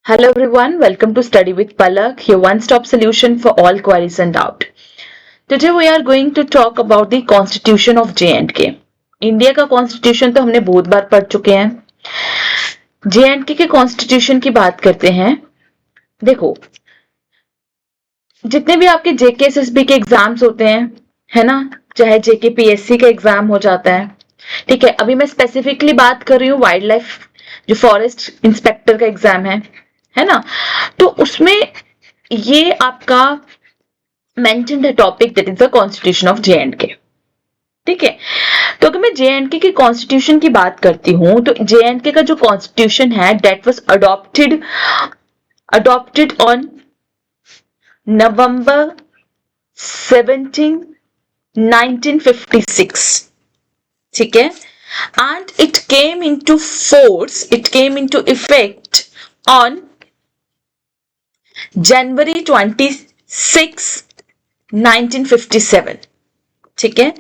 Hello everyone, welcome to Study with Palak, your one-stop solution for all queries and doubt. Today we are going to talk about the Constitution of J&K. India का constitution तो हमने बहुत बार पढ़ चुके हैं. J&K के constitution की बात करते हैं. देखो, जितने भी आपके JK SSB के एग्जाम्स होते हैं, है ना, चाहे JK PSC का एग्जाम हो जाता है, ठीक है. अभी मैं स्पेसिफिकली बात कर रही हूँ वाइल्ड लाइफ जो फॉरेस्ट इंस्पेक्टर का एग्जाम है ना, तो उसमें ये आपका मेंशन्ड है topic, that is the constitution of J&K. ठीक है. तो अगर मैं J&K की कॉन्स्टिट्यूशन की बात करती हूं तो J&K का जो कॉन्स्टिट्यूशन है that was adopted on November 17, 1956. ठीक है. And it came into effect on January 26, 1957. ठीक है.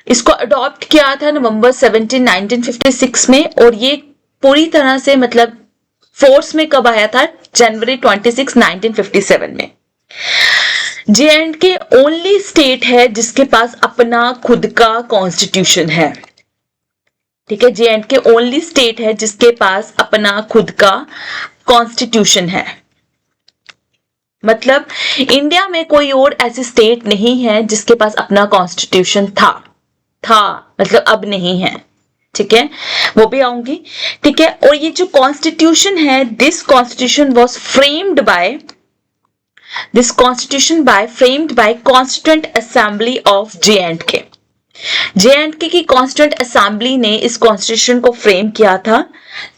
इसको अडॉप्ट किया था नवंबर 17, 1956 में, और ये पूरी तरह से मतलब फोर्स में कब आया था? जनवरी 26, 1957 में. J&K ओनली स्टेट है जिसके पास अपना खुद का कॉन्स्टिट्यूशन है. ठीक है. J&K ओनली स्टेट है जिसके पास अपना खुद का कॉन्स्टिट्यूशन है. मतलब इंडिया में कोई और ऐसी स्टेट नहीं है जिसके पास अपना कॉन्स्टिट्यूशन था मतलब अब नहीं है. ठीक है, वो भी आऊंगी. ठीक है. और ये जो कॉन्स्टिट्यूशन है, this constitution was framed bye constituent assembly of J&K. J&K की कॉन्स्टिट्यूएंट असेंबली ने इस कॉन्स्टिट्यूशन को फ्रेम किया था.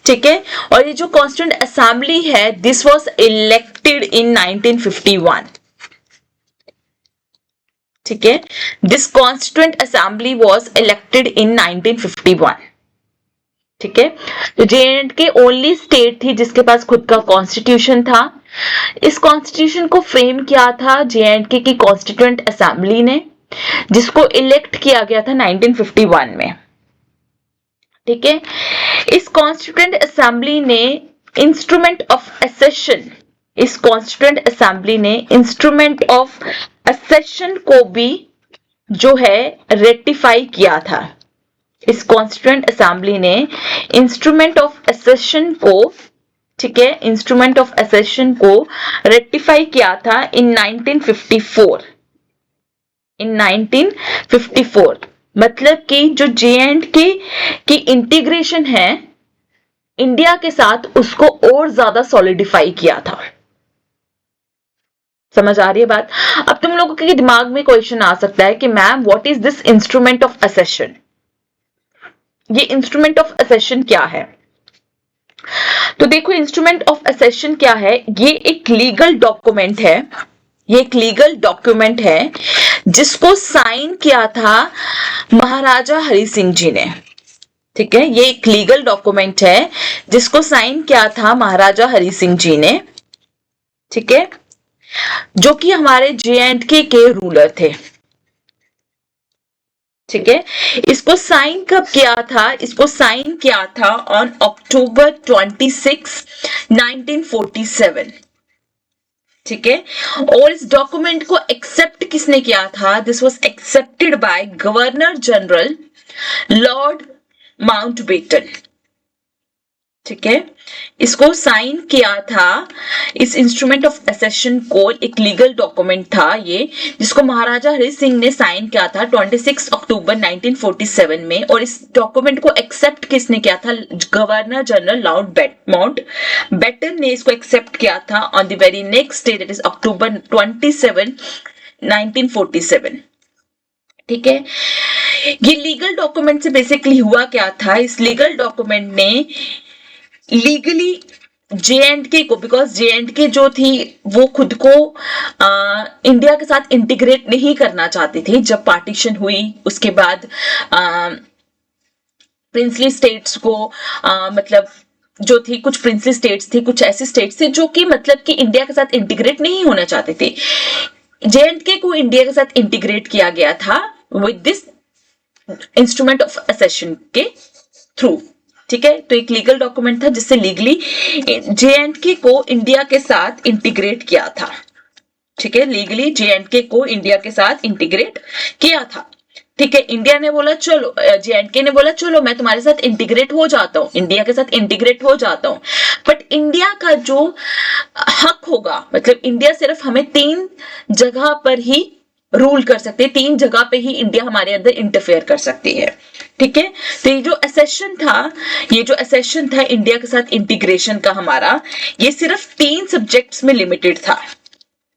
ठीक है. और ये जो कॉन्स्टिट्यूएंट असेंबली है, दिस वाज इलेक्टेड इन 1951. ठीक है. This constituent assembly was elected in 1951. ठीक है. तो J&K ओनली स्टेट थी जिसके पास खुद का कॉन्स्टिट्यूशन था. इस कॉन्स्टिट्यूशन को फ्रेम किया था J&K की कॉन्स्टिट्यूएंट असेंबली ने, जिसको इलेक्ट किया गया था 1951 में. ठीक है. इस कॉन्स्टिट्यूएंट असेंबली ने इंस्ट्रूमेंट ऑफ असेशन को भी जो है रेटिफाई किया था. इस कॉन्स्टिट्यूएंट असेंबली ने इंस्ट्रूमेंट ऑफ असेशन को, ठीक है, इंस्ट्रूमेंट ऑफ असेशन को रेटिफाई किया था इन 1954. मतलब कि जो J&K की इंटीग्रेशन है इंडिया के साथ, उसको और ज्यादा सॉलिडिफाई किया था. समझ आ रही है बात? अब तुम लोगों के दिमाग में क्वेश्चन आ सकता है कि ma'am what is this instrument of accession? ये इंस्ट्रूमेंट ऑफ असेशन क्या है? तो देखो, इंस्ट्रूमेंट ऑफ असेशन क्या है? ये एक लीगल डॉक्यूमेंट है जिसको साइन किया था महाराजा हरि सिंह जी ने. ठीक है. ये एक लीगल डॉक्यूमेंट है जिसको साइन किया था महाराजा हरि सिंह जी ने. ठीक है. जो कि हमारे J&K के रूलर थे. ठीक है. इसको साइन कब किया था? इसको साइन किया था ऑन October 26, 1947. ठीक है. और इस डॉक्यूमेंट को एक्सेप्ट किसने किया था? This was accepted by governor general Lord Mountbatten. ठीक है. इसको साइन किया था, इस इंस्ट्रूमेंट ऑफ असेशन को, एक लीगल डॉक्यूमेंट था ये, जिसको महाराजा हरि सिंह ने साइन किया था 26 अक्टूबर 1947 में. और इस डॉक्यूमेंट को एक्सेप्ट किसने किया था? गवर्नर जनरल लॉर्ड माउंटबेटन ने इसको एक्सेप्ट किया था on the very next day, that is October 27, 1947. ठीक है. ये लीगल डॉक्यूमेंट से बेसिकली हुआ क्या था? इस लीगल डॉक्यूमेंट ने लीगली J&K को, बिकॉज J&K जो थी वो खुद को इंडिया के साथ इंटीग्रेट नहीं करना चाहती थी. जब पार्टीशन हुई उसके बाद प्रिंसली स्टेट्स को मतलब जो थी, कुछ प्रिंसली स्टेट्स थी, कुछ ऐसी स्टेट्स थी जो कि मतलब कि इंडिया के साथ इंटीग्रेट नहीं होना चाहते थे. J&K को इंडिया के साथ इंटीग्रेट किया गया था विद दिस इंस्ट्रूमेंट ऑफ असेशन के थ्रू. ठीक है, तो एक लीगल डॉक्यूमेंट था जिससे लीगली JNK को इंडिया के साथ इंटीग्रेट किया था। ठीक है, लीगली JNK को इंडिया के साथ इंटीग्रेट किया था। ठीक है, इंडिया ने बोला चलो, JNK ने बोला चलो मैं तुम्हारे साथ इंटीग्रेट हो जाता हूँ, इंडिया के साथ इंटीग्रेट हो जाता हूँ, बट इंडिया का जो हक होगा, मतलब इंडिया सिर्फ हमें 3 जगह पर ही रूल कर सकते हैं, 3 जगह पे ही इंडिया हमारे अंदर इंटरफेयर कर सकती है। ठीक है, तो ये जो एसेशन था इंडिया के साथ इंटीग्रेशन का हमारा, ये सिर्फ 3 सब्जेक्ट्स में लिमिटेड था।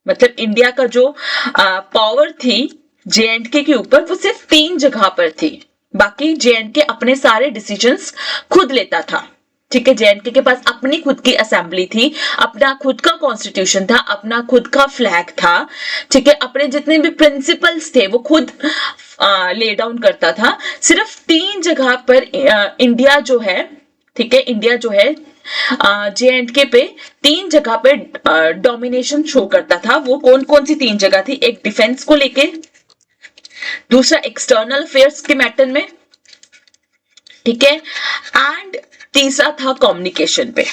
मतलब इंडिया का जो पावर थी JNK के ऊपर वो सिर्फ 3 जगह पर थी, बाकी JNK अपने सारे डिसीजंस खुद लेता था। ठीक है, JNK के पास अपनी खुद की असेंबली थी, अपना खुद का कॉन्स्टिट्यूशन था, अपना खुद का फ्लैग था। ठीक है, अपने जितने भी प्रिंसिपल्स थे वो खुद ले डाउन करता था। सिर्फ 3 जगह पर इंडिया जो है, ठीक है, इंडिया जो है JNK पे 3 जगह पे डोमिनेशन शो करता था। वो कौन कौन सी 3 जगह थी? एक डिफेंस को लेके, दूसरा एक्सटर्नल अफेयर्स के मैटर में, ठीक है, एंड तीसरा था कम्युनिकेशन पे।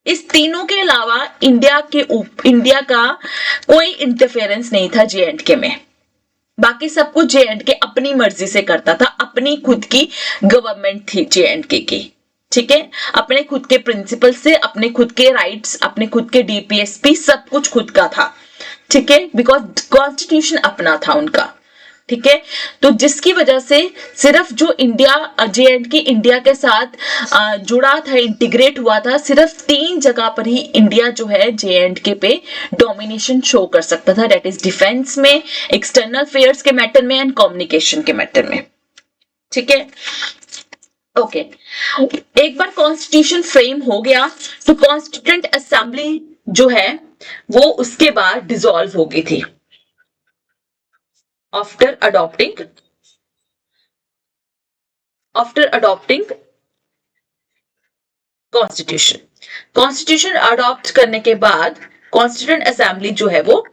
इस तीनों के अलावा इंडिया का कोई इंटरफेरेंस नहीं था JNK में। बाकी सब कुछ JNK अपनी मर्जी से करता था, अपनी खुद की गवर्नमेंट थी JNK की। ठीक है, अपने खुद के प्रिंसिपल से, अपने खुद के राइट्स, अपने खुद के DPSP सब कुछ खुद का था। ठीक है, बिकॉज कॉन्स्टिट्यूशन अपना था उनका। ठीक है, तो जिसकी वजह से सिर्फ जो JNK इंडिया के साथ जुड़ा था, इंटीग्रेट हुआ था, सिर्फ 3 जगह पर ही इंडिया जो है JNK पे डोमिनेशन शो कर सकता था, दैट इज डिफेंस में, एक्सटर्नल अफेयर्स के मैटर में एंड कम्युनिकेशन के मैटर में। ठीक है, ओके, एक बार कॉन्स्टिट्यूशन फ्रेम हो गया तो कॉन्स्टिट्यूएंट असेंबली जो है वो उसके बाद डिसॉल्व हो गई थी आफ्टर अडॉप्टिंग कॉन्स्टिट्यूशन अडॉप्ट करने के बाद कॉन्स्टिट्यूएंट असेंबली जो है वो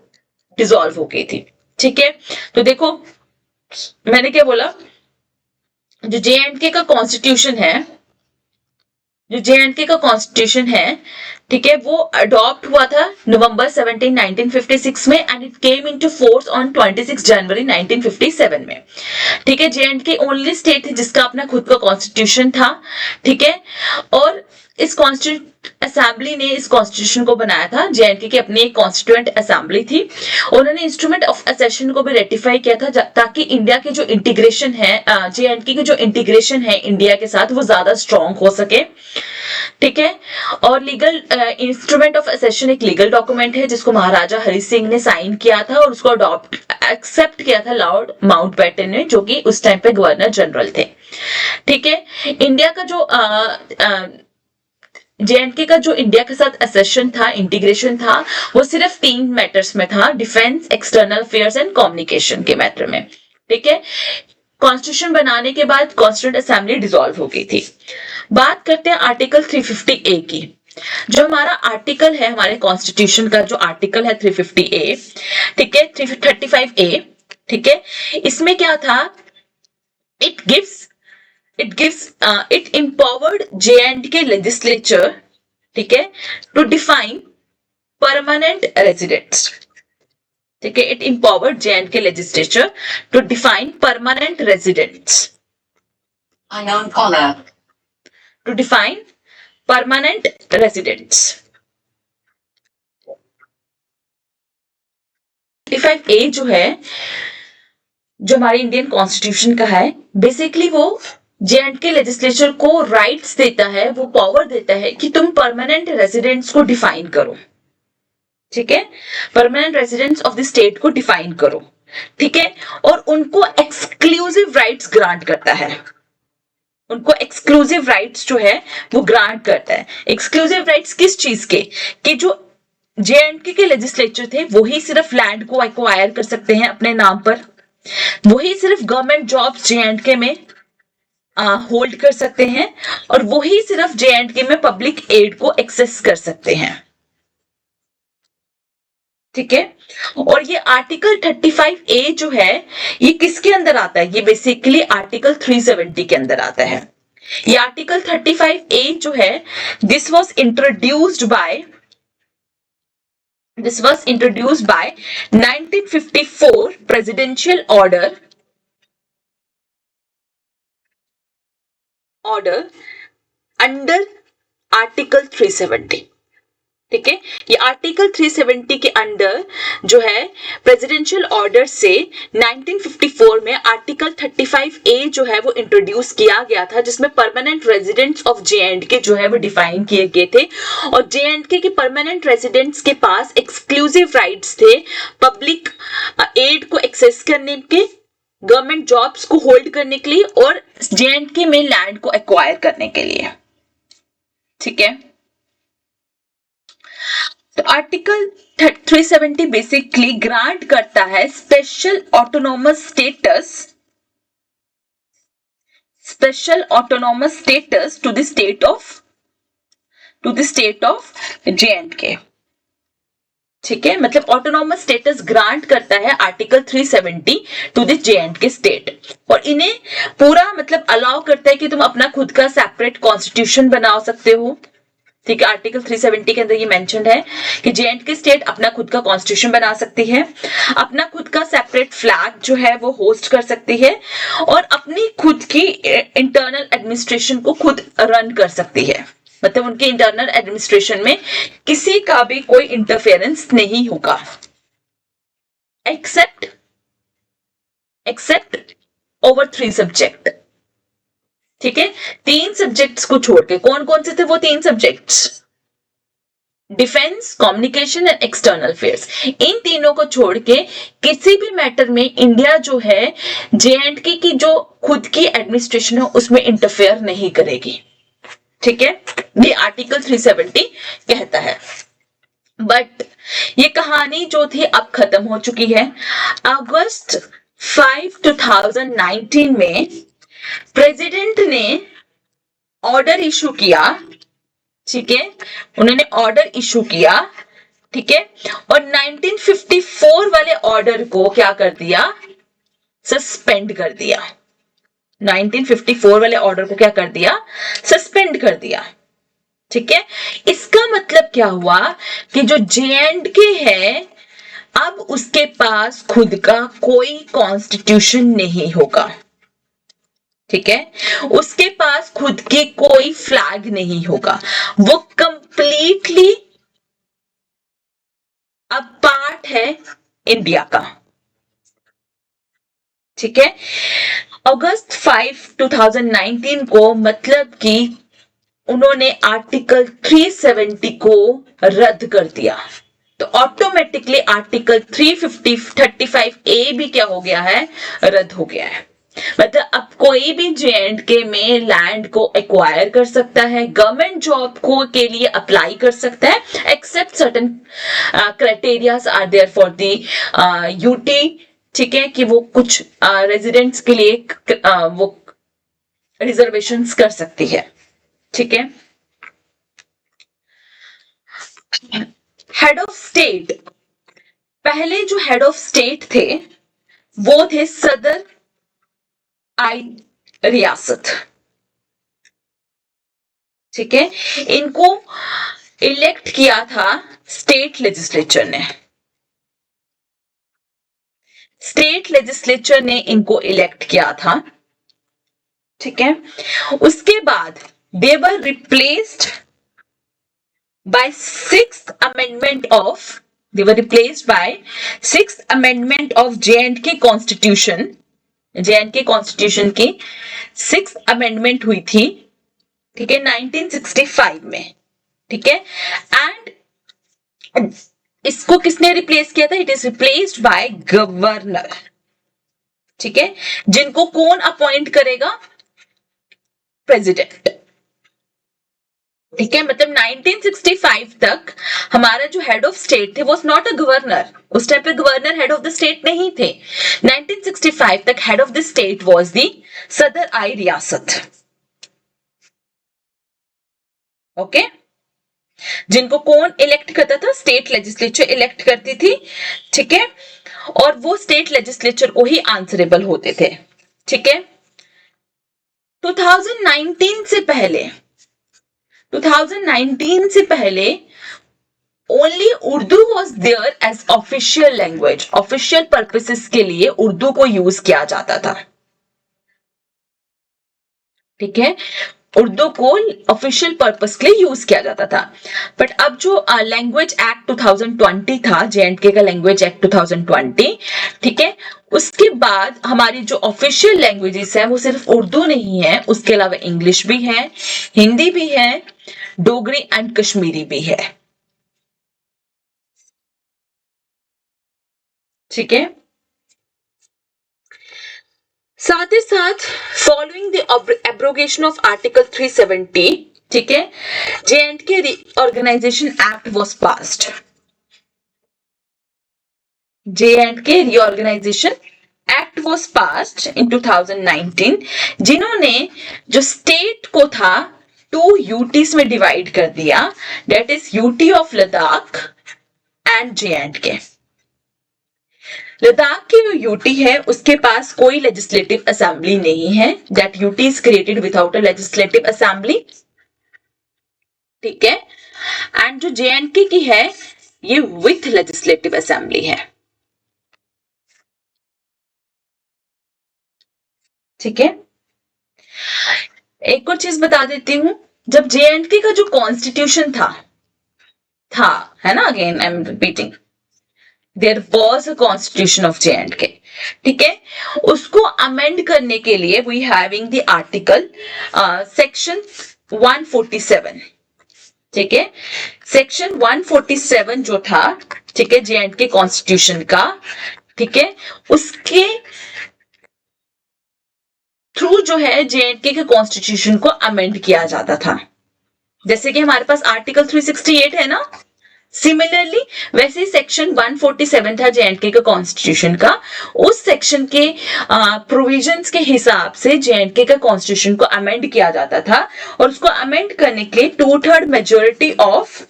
डिसॉल्व हो गई थी। ठीक है, तो देखो मैंने क्या बोला, जो JNK का कॉन्स्टिट्यूशन है, ठीक है, वो अडॉप्ट हुआ था नवंबर 17, 1956 में and it came into force on 26 जनवरी 1957 में। ठीक है, JNK ओनली स्टेट थी जिसका अपना खुद का कॉन्स्टिट्यूशन था। ठीक है, और इस कॉन्स्टिट्यूंट असेंबली ने इस कॉन्स्टिट्यूशन को बनाया था। JNK की अपनी एक कॉन्स्टिट्यूएंट असेंबली थी, उन्होंने इंस्ट्रूमेंट ऑफ असेशन को भी रेटिफाई किया था ताकि इंडिया की जो इंटीग्रेशन है, JNK की जो इंटीग्रेशन है इंडिया के साथ, वो ज्यादा स्ट्रॉन्ग हो सके। ठीक है, और लीगल इंस्ट्रूमेंट ऑफ असेशन एक लीगल डॉक्यूमेंट है जिसको महाराजा हरि सिंह ने साइन किया था और उसको एक्सेप्ट किया था लॉर्ड माउंटबेटन ने, जो कि उस टाइम पे गवर्नर जनरल थे। ठीक है, इंडिया का जो JNK का जो इंडिया के साथ असेशन था, इंटीग्रेशन था, वो सिर्फ 3 मैटर्स में था, defence, external affairs and communication के मैटर में। ठीक है, कॉन्स्टिट्यूशन बनाने के बाद कॉन्स्टिट्यूएंट असेंबली डिसॉल्व हो गई थी। बात करते हैं आर्टिकल 350A की। जो हमारा आर्टिकल है, हमारे कॉन्स्टिट्यूशन का जो आर्टिकल है 350A, ठीक है, 335A, ठीक है, इसमें क्या था, it empowered JNK legislature, ठीक है, to define permanent residents। ठीक है, it empowered JNK legislature to define permanent residents। to define permanent residents। 35A जो है, जो हमारे इंडियन कॉन्स्टिट्यूशन का है, बेसिकली वो JNK लेजिस्लेचर को राइट्स देता है, वो पावर देता है कि तुम परमानेंट रेजिडेंट्स को डिफाइन करो। ठीक है, permanent residents of the state को डिफाइन करो। ठीक है, और उनको एक्सक्लूसिव राइट्स ग्रांट करता है, उनको एक्सक्लूसिव राइट्स जो है वो ग्रांट करता है। एक्सक्लूसिव राइट्स किस चीज के, कि जो JNK के लेजिस्लेचर थे वही सिर्फ लैंड को एक्वायर कर सकते हैं अपने नाम पर, वही सिर्फ गवर्नमेंट जॉब्स JNK में होल्ड कर सकते हैं, और वही सिर्फ JNK में पब्लिक एड को एक्सेस कर सकते हैं। ठीक है, और ये आर्टिकल 35A जो है ये किसके अंदर आता है, ये बेसिकली आर्टिकल 370 के अंदर आता है। ये आर्टिकल 35A जो है, this was introduced by 1954 presidential order under article 370। ठीक है, ये आर्टिकल 370 के अंडर जो है प्रेसिडेंशियल ऑर्डर से 1954 में आर्टिकल 35A जो है वो इंट्रोड्यूस किया गया था, जिसमें परमानेंट रेजिडेंट्स ऑफ J&K जो है वो डिफाइन किए गए थे। और J&K के परमानेंट रेजिडेंट्स के पास एक्सक्लूसिव राइट्स थे पब्लिक एड को एक्सेस करने के, गवर्नमेंट जॉब्स को होल्ड करने के लिए और J&K में लैंड को एक्वायर करने के लिए। ठीक है, तो आर्टिकल 370 बेसिकली ग्रांट करता है special autonomous status to the state of J&K। ठीक है, मतलब ऑटोनोमस स्टेटस ग्रांट करता है article 370 to the J&K state, और इन्हें पूरा मतलब अलाउ करता है कि तुम अपना खुद का सेपरेट कॉन्स्टिट्यूशन बना सकते हो। ठीक है, आर्टिकल 370 के अंदर ये मेंशन्ड है कि J&K स्टेट अपना खुद का कॉन्स्टिट्यूशन बना सकती है, अपना खुद का सेपरेट फ्लैग जो है वो होस्ट कर सकती है, और अपनी खुद की इंटरनल एडमिनिस्ट्रेशन को खुद रन कर सकती है। मतलब उनके इंटरनल एडमिनिस्ट्रेशन में किसी का भी कोई इंटरफेरेंस नहीं होगा, एक्सेप्ट ओवर 3 सब्जेक्ट। ठीक है, 3 सब्जेक्ट्स को छोड़ के, कौन कौन से थे वो 3 subjects? Defence, communication and external affairs. इन तीनों को छोड़ के किसी भी मैटर में इंडिया जो है J&K की जो खुद की एडमिनिस्ट्रेशन है उसमें इंटरफेयर नहीं करेगी। ठीक है, ये आर्टिकल 370 कहता है। बट ये कहानी जो थी अब खत्म हो चुकी है। अगस्त 5, 2019 में प्रेसिडेंट ने ऑर्डर इशू किया। ठीक है, उन्होंने ऑर्डर इशू किया। ठीक है, और 1954 वाले ऑर्डर को क्या कर दिया? सस्पेंड कर दिया। 1954 वाले ऑर्डर को क्या कर दिया? सस्पेंड कर दिया। ठीक है, इसका मतलब क्या हुआ कि जो J&K है अब उसके पास खुद का कोई कॉन्स्टिट्यूशन नहीं होगा। ठीक है, उसके पास खुद की कोई फ्लैग नहीं होगा, वो कंप्लीटली अब पार्ट है इंडिया का। ठीक है, अगस्त 5, 2019 को मतलब कि उन्होंने आर्टिकल 370 को रद्द कर दिया, तो ऑटोमेटिकली आर्टिकल 335A भी क्या हो गया है? रद्द हो गया है। मतलब अब कोई भी J&K में लैंड को एक्वायर कर सकता है, गवर्नमेंट जॉब को के लिए अप्लाई कर सकता है, except certain criterias are there for the UT. ठीक है, कि वो कुछ रेजिडेंट्स के लिए वो रिजर्वेशंस कर सकती है। ठीक है, हेड ऑफ स्टेट, पहले जो हेड ऑफ स्टेट थे वो थे सदर आई रियासत। ठीक है, इनको इलेक्ट किया था स्टेट लेजिस्लेचर ने। स्टेट लेजिस्लेचर ने इनको इलेक्ट किया था। ठीक है, उसके बाद दे वर replaced by 6th amendment of J&K Constitution। J&K Constitution की 6th amendment हुई थी। ठीक है, 1965 में। ठीक है, एंड इसको किसने रिप्लेस किया था? It is replaced by governor. ठीक है, जिनको कौन अपॉइंट करेगा? प्रेसिडेंट। ठीक है, मतलब 1965 तक हमारा जो हेड ऑफ स्टेट थे वो नॉट अ गवर्नर, उस टाइम पे governor head of the state नहीं थे। 1965 तक head of the state was the सदर आई रियासत। ओके, जिनको कौन इलेक्ट करता था? स्टेट लेजिस्लेचर इलेक्ट करती थी। ठीक है, और वो स्टेट लेजिस्लेचर को ही आंसरेबल होते थे। ठीक है, 2019 से पहले 2019 से पहले only Urdu was there as official language, official purposes के लिए उर्दू को यूज किया जाता था, ठीक है, उर्दू को ऑफिशियल पर्पस के लिए यूज किया जाता था। बट अब जो लैंग्वेज एक्ट 2020 था, जेएंडके का लैंग्वेज एक्ट 2020, ठीक है, उसके बाद हमारी जो ऑफिशियल लैंग्वेजेस है वो सिर्फ उर्दू नहीं है, उसके अलावा इंग्लिश भी है, हिंदी भी है, डोगरी एंड कश्मीरी भी है, ठीक है। साथ ही साथ following the abrogation of article 370, ठीक है, J and K reorganisation act was passed, J and K reorganisation act was passed in 2019, जिन्होंने जो स्टेट को था 2 यूटीज में डिवाइड कर दिया, that is UT of Ladakh and J&K. Ladakh की जो यूटी है उसके पास कोई लेजिस्लेटिव असेंबली नहीं है, that UT is created without a legislative assembly, ठीक है, एंड जो जेएंडके की है ये विथ लेजिस्लेटिव असेंबली है, ठीक है। एक और चीज बता देती हूं, जब जेएंडके का जो कॉन्स्टिट्यूशन था है ना, again I am repeating, there was a constitution of J and K, ठीक है, उसको अमेंड करने के लिए we having the article section 147, ठीक है, सेक्शन 147 जो था, ठीक है, जेएंडके कॉन्स्टिट्यूशन का, ठीक है, उसके थ्रू जो है जेएंडके के कॉन्स्टिट्यूशन को अमेंड किया जाता था, जैसे कि हमारे पास आर्टिकल 368 है ना, सिमिलरली वैसे सेक्शन 147 था जेएंडके के कॉन्स्टिट्यूशन का, उस सेक्शन के प्रोविजंस के हिसाब से जेएंडके का कॉन्स्टिट्यूशन को अमेंड किया जाता था, और उसको अमेंड करने के लिए 2/3 majority of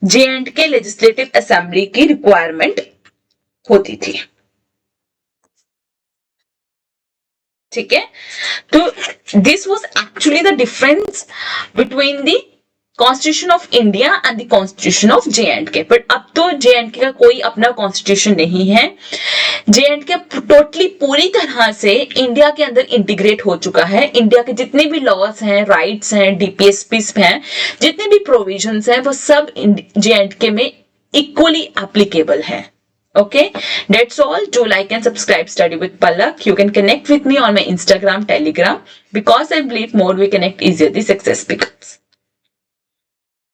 J&K legislative assembly की रिक्वायरमेंट होती थी, ठीक है। तो this was actually the difference between the constitution of India and the constitution of J&K. But अब तो जेएंडके का कोई अपना कॉन्स्टिट्यूशन नहीं है, जेएंडके टोटली पूरी तरह से इंडिया के अंदर इंटीग्रेट हो चुका है, इंडिया के जितने भी लॉज हैं, राइट्स हैं, डीपीएसपीस हैं, जितने भी प्रोविजंस हैं, वो सब जेएंडके में इक्वली एप्लीकेबल है। Okay, that's all. Do like and subscribe Study with Palak. You can connect with me on my Instagram, Telegram, because I believe more we connect easier the success becomes.